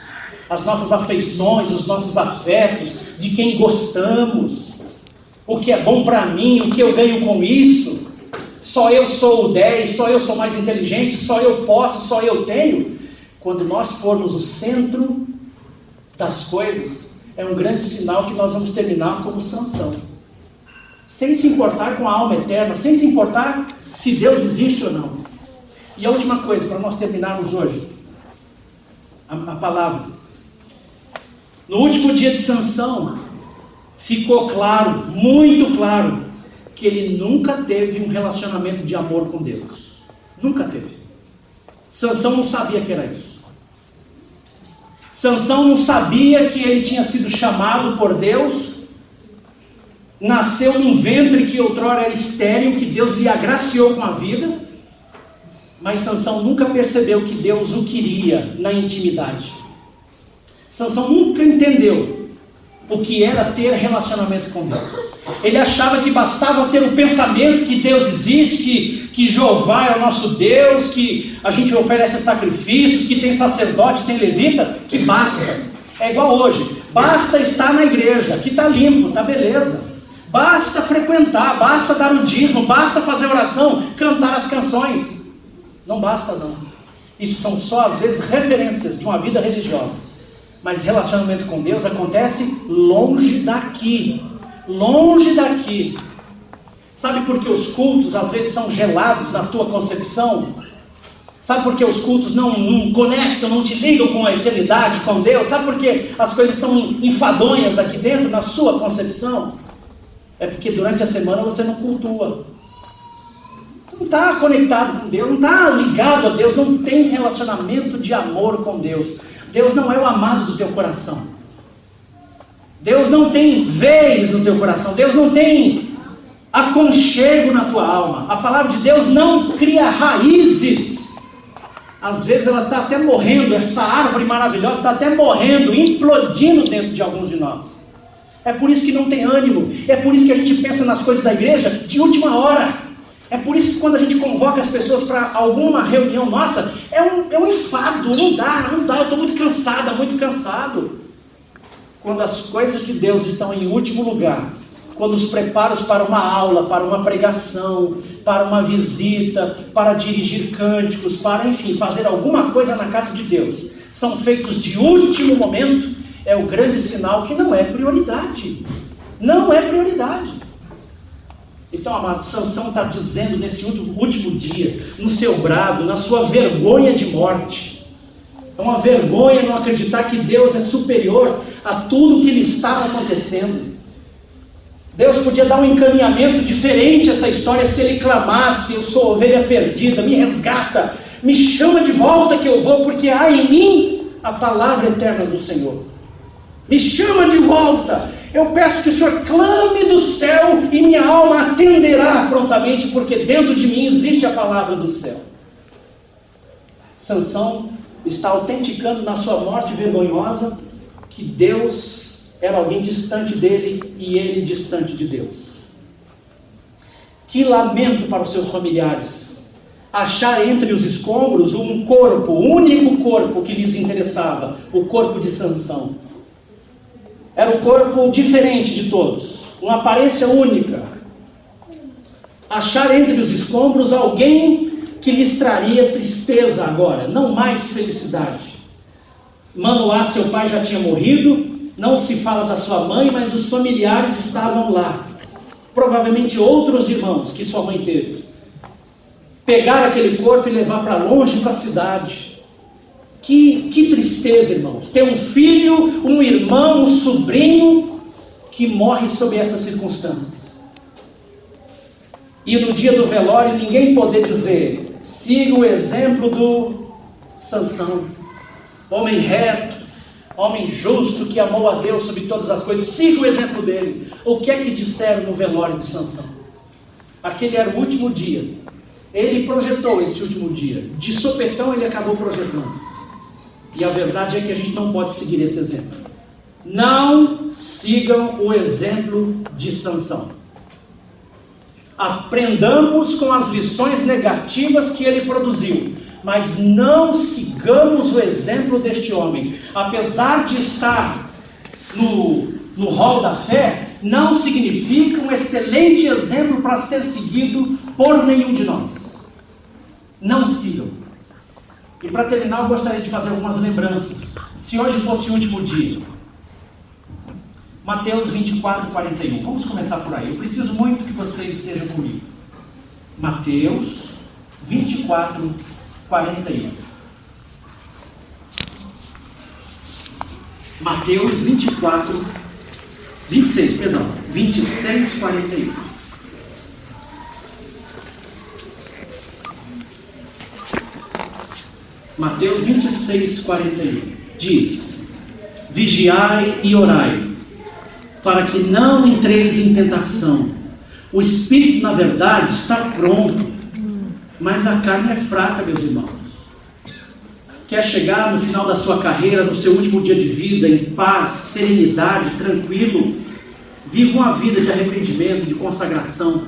as nossas afeições, os nossos afetos, de quem gostamos, o que é bom para mim, o que eu ganho com isso, só eu sou o 10, só eu sou mais inteligente, só eu posso, só eu tenho. Quando nós formos o centro das coisas, é um grande sinal que nós vamos terminar como Sansão, sem se importar com a alma eterna, sem se importar se Deus existe ou não. E a última coisa, para nós terminarmos hoje, a palavra. No último dia de Sansão, ficou claro, muito claro, que ele nunca teve um relacionamento de amor com Deus. Nunca teve. Sansão não sabia que era isso. Sansão não sabia que ele tinha sido chamado por Deus, nasceu num ventre que outrora era estéril, que Deus lhe agraciou com a vida, mas Sansão nunca percebeu que Deus o queria na intimidade. Sansão nunca entendeu o que era ter relacionamento com Deus. Ele achava que bastava ter o pensamento que Deus existe, que Jeová é o nosso Deus, que a gente oferece sacrifícios, que tem sacerdote, tem levita, que basta. É igual hoje, basta estar na igreja, que está limpo, está beleza. Basta frequentar, basta dar o dízimo, basta fazer oração, cantar as canções. Não basta não. Isso são só às vezes referências de uma vida religiosa. Mas relacionamento com Deus acontece longe daqui. Longe daqui. Sabe por que os cultos às vezes são gelados na tua concepção? Sabe por que os cultos não conectam, não te ligam com a eternidade, com Deus? Sabe por que as coisas são enfadonhas aqui dentro, na sua concepção? É porque durante a semana você não cultua. Você não está conectado com Deus, não está ligado a Deus, não tem relacionamento de amor com Deus. Deus não é o amado do teu coração. Deus não tem vez no teu coração. Deus não tem aconchego na tua alma. A palavra de Deus não cria raízes. Às vezes ela está até morrendo, essa árvore maravilhosa está até morrendo, implodindo dentro de alguns de nós. É por isso que não tem ânimo. É por isso que a gente pensa nas coisas da igreja de última hora. É por isso que quando a gente convoca as pessoas para alguma reunião nossa, é um enfado, não dá, eu estou muito cansado. Quando as coisas de Deus estão em último lugar, quando os preparos para uma aula, para uma pregação, para uma visita, para dirigir cânticos, para, enfim, fazer alguma coisa na casa de Deus, são feitos de último momento, é o grande sinal que não é prioridade. Não é prioridade. Então, amado, Sansão está dizendo nesse último dia, no seu brado, na sua vergonha de morte. É uma vergonha não acreditar que Deus é superior a tudo que lhe estava acontecendo. Deus podia dar um encaminhamento diferente a essa história se ele clamasse: eu sou ovelha perdida, me resgata, me chama de volta que eu vou, porque há em mim a palavra eterna do Senhor. Me chama de volta. Eu peço que o Senhor clame do céu e minha alma atenderá prontamente, porque dentro de mim existe a palavra do céu. Sansão está autenticando na sua morte vergonhosa que Deus era alguém distante dele e ele distante de Deus. Que lamento para os seus familiares achar entre os escombros um corpo, o único corpo que lhes interessava, o corpo de Sansão. Era um corpo diferente de todos, uma aparência única. Achar entre os escombros alguém que lhes traria tristeza agora, não mais felicidade. Manoá, seu pai, já tinha morrido, não se fala da sua mãe, mas os familiares estavam lá. Provavelmente outros irmãos que sua mãe teve. Pegar aquele corpo e levar para longe para a cidade. Que tristeza, irmãos, ter um filho, um irmão, um sobrinho que morre sob essas circunstâncias. E no dia do velório ninguém poder dizer: siga o exemplo do Sansão, homem reto, homem justo que amou a Deus sobre todas as coisas, siga o exemplo dele. O que é que disseram no velório de Sansão? Aquele era o último dia. Ele projetou esse último dia, de sopetão ele acabou projetando. E a verdade é que a gente não pode seguir esse exemplo. Não sigam o exemplo de Sansão. Aprendamos com as lições negativas que ele produziu, mas não sigamos o exemplo deste homem. Apesar de estar no rol da fé, não significa um excelente exemplo para ser seguido por nenhum de nós. Não sigam. E para terminar, eu gostaria de fazer algumas lembranças. Se hoje fosse o último dia, Mateus 24, 41. Vamos começar por aí. Eu preciso muito que vocês estejam comigo. Mateus 24, 41. Mateus 26, 41. Mateus 26, 41. Diz: vigiai e orai, para que não entreis em tentação. O espírito, na verdade, está pronto, mas a carne é fraca, meus irmãos. Quer chegar no final da sua carreira, no seu último dia de vida, em paz, serenidade, tranquilo? Viva uma vida de arrependimento, de consagração.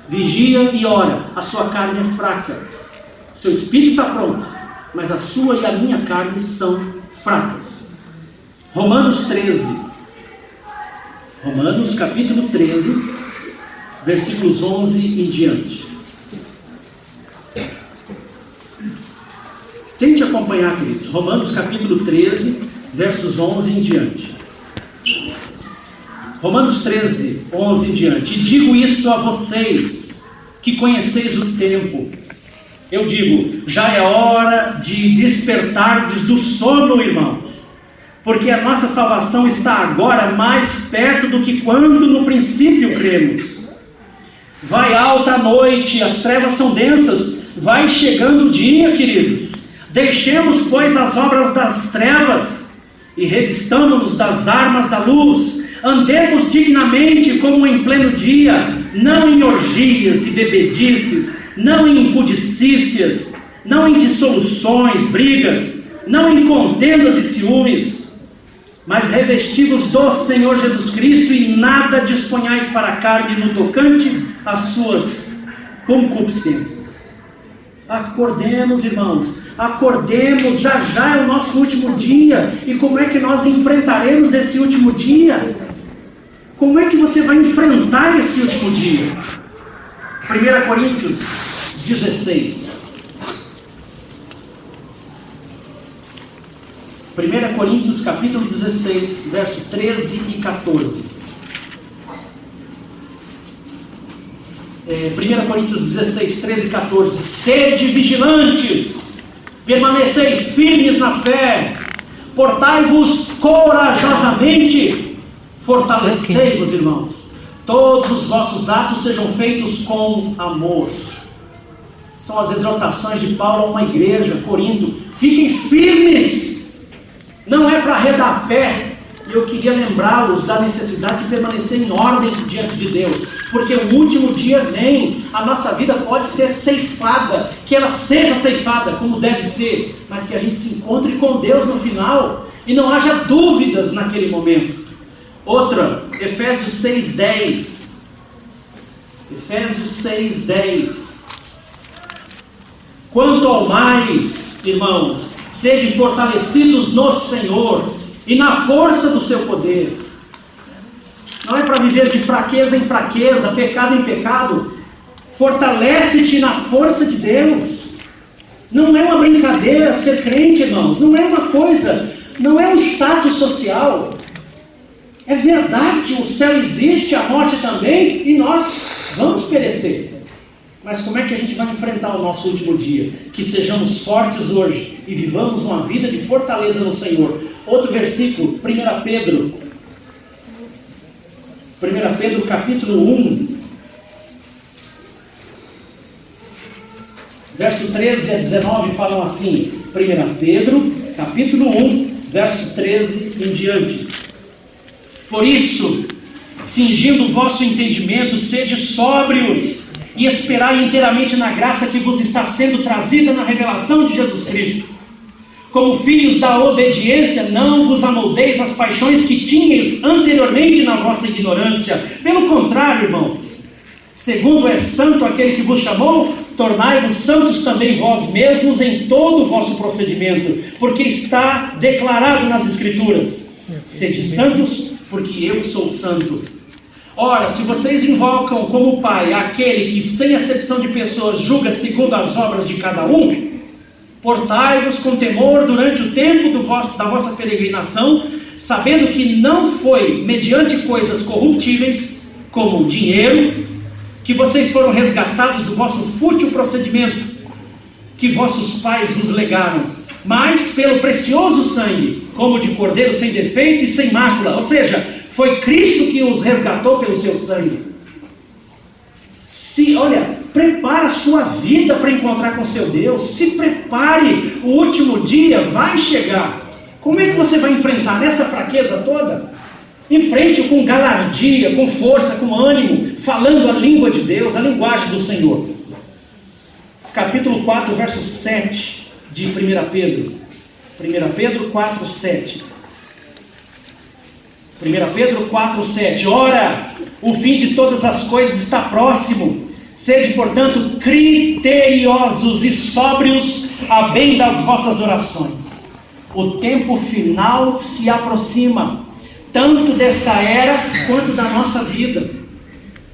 Vigia e ora. A sua carne é fraca. Seu espírito está pronto, mas a sua e a minha carne são fracas. Romanos capítulo 13, versículos 11 em diante. Tente acompanhar, queridos. Romanos capítulo 13, versos 11 em diante. Romanos 13, 11 em diante. E digo isto a vocês, que conheceis o tempo. Eu digo, já é hora de despertardes do sono, irmãos. Porque a nossa salvação está agora mais perto do que quando no princípio cremos. Vai alta a noite, as trevas são densas. Vai chegando o dia, queridos. Deixemos, pois, as obras das trevas e revistamo-nos das armas da luz. Andemos dignamente como em pleno dia, não em orgias e bebedices, não em impudicícias, não em dissoluções, brigas, não em contendas e ciúmes, mas revestivos do Senhor Jesus Cristo e nada disponhais para a carne no tocante às suas concupiscências. Acordemos, irmãos. Acordemos, já é o nosso último dia. E como é que nós enfrentaremos esse último dia? Como é que você vai enfrentar esse último dia? 1 Coríntios 16. 1 Coríntios capítulo 16, verso 13 e 14. 1 Coríntios 16, 13 e 14. Sede vigilantes, permanecei firmes na fé, portai-vos corajosamente, fortalecei-vos, irmãos. Todos os vossos atos sejam feitos com amor. São as exortações de Paulo a uma igreja, Corinto. Fiquem firmes. Não é para arredar pé. E eu queria lembrá-los da necessidade de permanecer em ordem diante de Deus, porque o último dia vem. A nossa vida pode ser ceifada, que ela seja ceifada como deve ser, mas que a gente se encontre com Deus no final e não haja dúvidas naquele momento. Outra, Efésios 6:10. Efésios 6:10. Quanto ao mais, irmãos, sede fortalecidos no Senhor e na força do seu poder. Não é para viver de fraqueza em fraqueza, pecado em pecado. Fortalece-te na força de Deus. Não é uma brincadeira ser crente, irmãos. Não é uma coisa, não é um status social. É verdade, o céu existe, a morte também, e nós vamos perecer. Mas como é que a gente vai enfrentar o nosso último dia? Que sejamos fortes hoje e vivamos uma vida de fortaleza no Senhor. Outro versículo, 1 Pedro capítulo 1, verso 13 a 19 falam assim. 1 Pedro capítulo 1, verso 13 em diante. Por isso, cingindo o vosso entendimento, sede sóbrios e esperai inteiramente na graça que vos está sendo trazida na revelação de Jesus Cristo. Como filhos da obediência, não vos amoldeis às paixões que tinhais anteriormente na vossa ignorância. Pelo contrário, irmãos, segundo é santo aquele que vos chamou, tornai-vos santos também vós mesmos em todo o vosso procedimento, porque está declarado nas Escrituras: sede santos, porque eu sou santo. Ora, se vocês invocam como Pai aquele que, sem acepção de pessoas, julga segundo as obras de cada um, portai-vos com temor durante o tempo da vossa peregrinação, sabendo que não foi mediante coisas corruptíveis, como o dinheiro, que vocês foram resgatados do vosso fútil procedimento, que vossos pais vos legaram, mas pelo precioso sangue, como de cordeiro sem defeito e sem mácula. Ou seja, foi Cristo que os resgatou pelo seu sangue. Prepara a sua vida para encontrar com seu Deus. Se prepare, o último dia vai chegar. Como é que você vai enfrentar essa fraqueza toda? Enfrente-o com galardia, com força, com ânimo, falando a língua de Deus, a linguagem do Senhor. Capítulo 4, verso 7 de 1 Pedro. 1 Pedro 4, 7. 1 Pedro 4, 7. Ora, o fim de todas as coisas está próximo. Sede, portanto, criteriosos e sóbrios a bem das vossas orações. O tempo final se aproxima, tanto desta era quanto da nossa vida.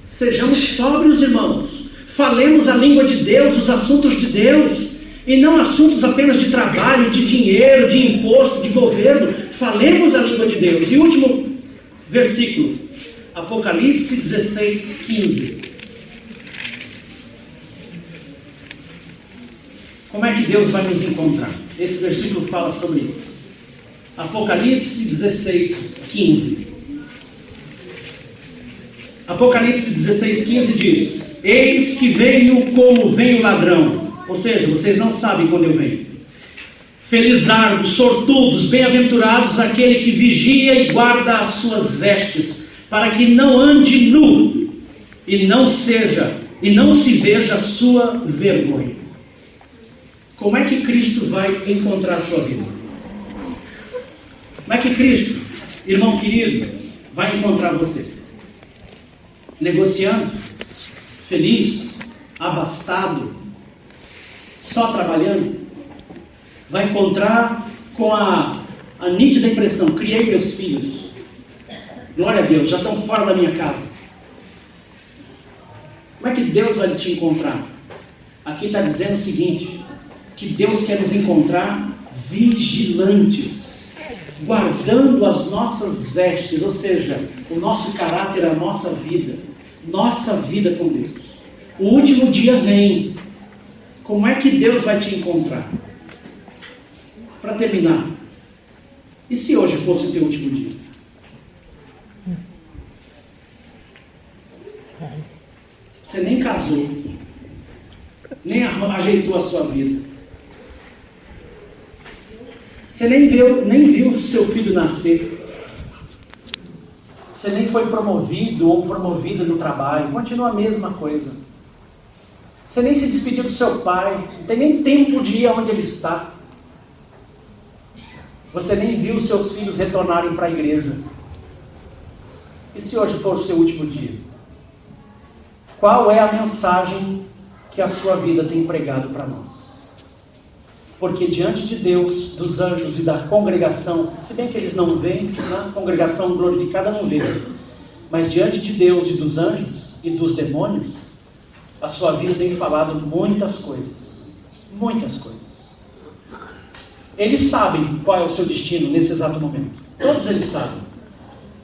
Sejamos sóbrios, irmãos. Falemos a língua de Deus, os assuntos de Deus, e não assuntos apenas de trabalho, de dinheiro, de imposto, de governo. Falemos a língua de Deus. E último versículo, Apocalipse 16, 15. Como é que Deus vai nos encontrar? Esse versículo fala sobre isso. Apocalipse 16, 15. Apocalipse 16, 15 diz: eis que venho como vem o ladrão. Ou seja, vocês não sabem quando eu venho. Felizardos, sortudos, bem-aventurados aquele que vigia e guarda as suas vestes, para que não ande nu e não se veja a sua vergonha. Como é que Cristo vai encontrar a sua vida? Como é que Cristo, irmão querido, vai encontrar você? Negociando? Feliz? Abastado? Só trabalhando? Vai encontrar com a nítida impressão: criei meus filhos, glória a Deus, já estão fora da minha casa. Como é que Deus vai te encontrar? Aqui está dizendo o seguinte: que Deus quer nos encontrar vigilantes, guardando as nossas vestes, ou seja, o nosso caráter, a nossa vida com Deus. O último dia vem. Como é que Deus vai te encontrar? Para terminar, e se hoje fosse o teu último dia? Você nem casou, nem ajeitou a sua vida, você nem viu o seu filho nascer, você nem foi promovido ou promovida no trabalho, continua a mesma coisa. Você nem se despediu do seu pai, não tem nem tempo de ir aonde ele está. Você nem viu os seus filhos retornarem para a igreja. E se hoje for o seu último dia? Qual é a mensagem que a sua vida tem pregado para nós? Porque diante de Deus, dos anjos e da congregação, se bem que eles não veem, a congregação glorificada não vê, mas diante de Deus e dos anjos e dos demônios, a sua vida tem falado muitas coisas. Muitas coisas. Eles sabem qual é o seu destino nesse exato momento. Todos eles sabem.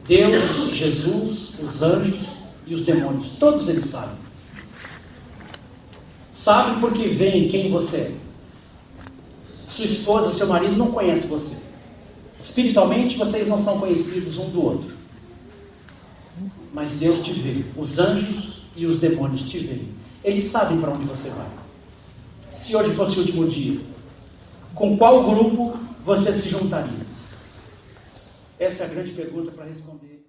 Deus, Jesus, os anjos e os demônios. Todos eles sabem. Sabem porque veem quem você é. Sua esposa, seu marido não conhece você. Espiritualmente vocês não são conhecidos um do outro. Mas Deus te vê. Os anjos e os demônios te veem. Eles sabem para onde você vai. Se hoje fosse o último dia, com qual grupo você se juntaria? Essa é a grande pergunta para responder.